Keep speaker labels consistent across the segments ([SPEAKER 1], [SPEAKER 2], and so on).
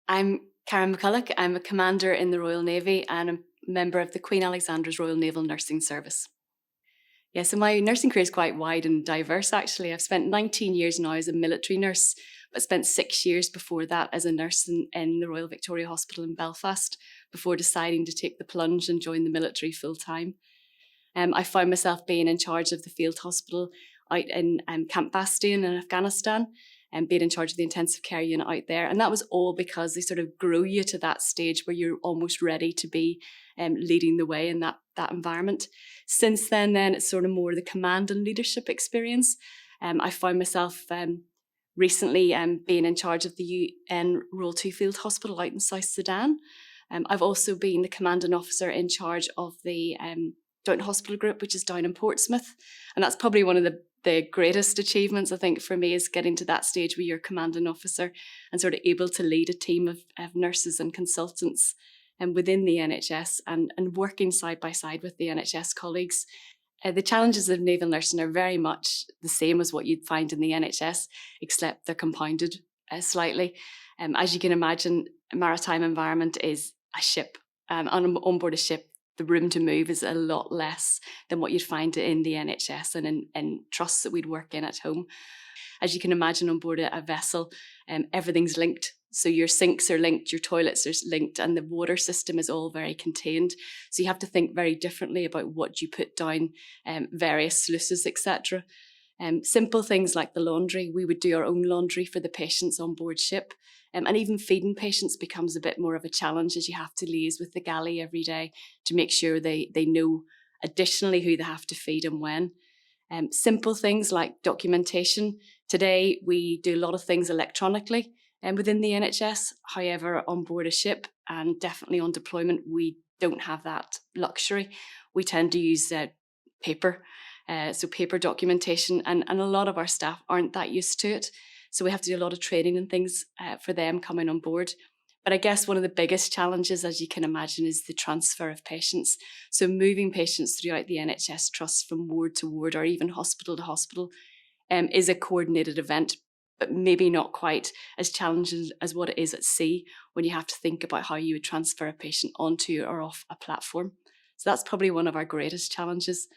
[SPEAKER 1] I'm Karen McCullough. I'm a commander in the Royal Navy and a member of the Queen Alexandra's Royal Naval Nursing Service. Yeah, so my nursing career is quite wide and diverse, actually. I've spent 19 years now as a military nurse, but spent 6 years before that as a nurse in the Royal Victoria Hospital in Belfast before deciding to take the plunge and join the military full time. I found myself being in charge of the field hospital out in Camp Bastion in Afghanistan and being in charge of the intensive care unit out there. And that was all because they sort of grow you to that stage where you're almost ready to be leading the way in that environment. Since then, it's sort of more the command and leadership experience. I found myself recently being in charge of the UN Role 2 Field Hospital out in South Sudan. I've also been the commanding officer in charge of the Joint Hospital Group, which is down in Portsmouth. And that's probably one of the greatest achievements, I think, for me, is getting to that stage where you're commanding officer and sort of able to lead a team of nurses and consultants within the NHS and working side by side with the NHS colleagues. The challenges of naval nursing are very much the same as what you'd find in the NHS, except they're compounded slightly. As you can imagine, a maritime environment is a ship. On board a ship, the room to move is a lot less than what you'd find in the NHS and in trusts that we'd work in at home. As you can imagine, on board a vessel, everything's linked. So your sinks are linked, your toilets are linked, and the water system is all very contained. So you have to think very differently about what you put down various sluices, etc. Simple things like the laundry. We would do our own laundry for the patients on board ship. And even feeding patients becomes a bit more of a challenge as you have to liaise with the galley every day to make sure they know additionally who they have to feed and when. Simple things like documentation. Today, we do a lot of things electronically within the NHS. However, on board a ship and definitely on deployment, we don't have that luxury. We tend to use paper. So paper documentation, and a lot of our staff aren't that used to it. So we have to do a lot of training and things for them coming on board. But I guess one of the biggest challenges, as you can imagine, is the transfer of patients. So moving patients throughout the NHS trusts from ward to ward or even hospital to hospital is a coordinated event, but maybe not quite as challenging as what it is at sea when you have to think about how you would transfer a patient onto or off a platform. So that's probably one of our greatest challenges.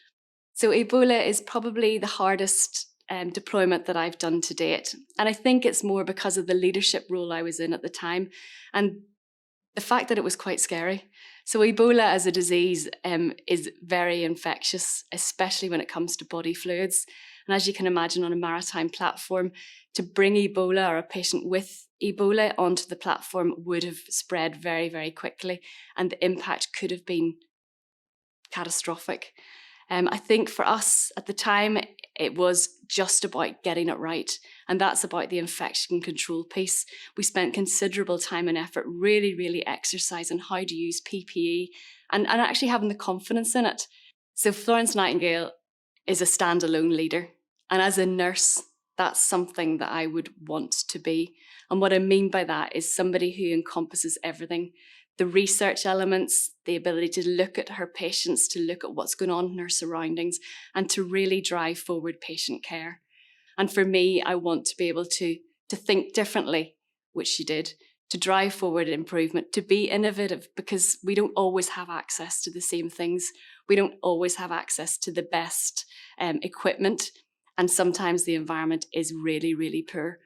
[SPEAKER 1] So Ebola is probably the hardest deployment that I've done to date. And I think it's more because of the leadership role I was in at the time and the fact that it was quite scary. So Ebola as a disease is very infectious, especially when it comes to body fluids. And as you can imagine, on a maritime platform, to bring Ebola or a patient with Ebola onto the platform would have spread very, very quickly. And the impact could have been catastrophic. I think for us at the time, it was just about getting it right. And that's about the infection control piece. We spent considerable time and effort really, really exercising how to use PPE and actually having the confidence in it. So Florence Nightingale is a standalone leader. And as a nurse, that's something that I would want to be. And what I mean by that is somebody who encompasses everything. The research elements, the ability to look at her patients, to look at what's going on in her surroundings, and to really drive forward patient care. And for me, I want to be able to think differently, which she did, to drive forward improvement, to be innovative, because we don't always have access to the same things. We don't always have access to the best equipment. And sometimes the environment is really, really poor.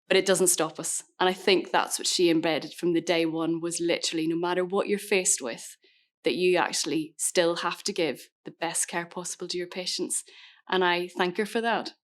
[SPEAKER 1] But it doesn't stop us. And I think that's what she embedded from the day one, was literally no matter what you're faced with, that you actually still have to give the best care possible to your patients. And I thank her for that.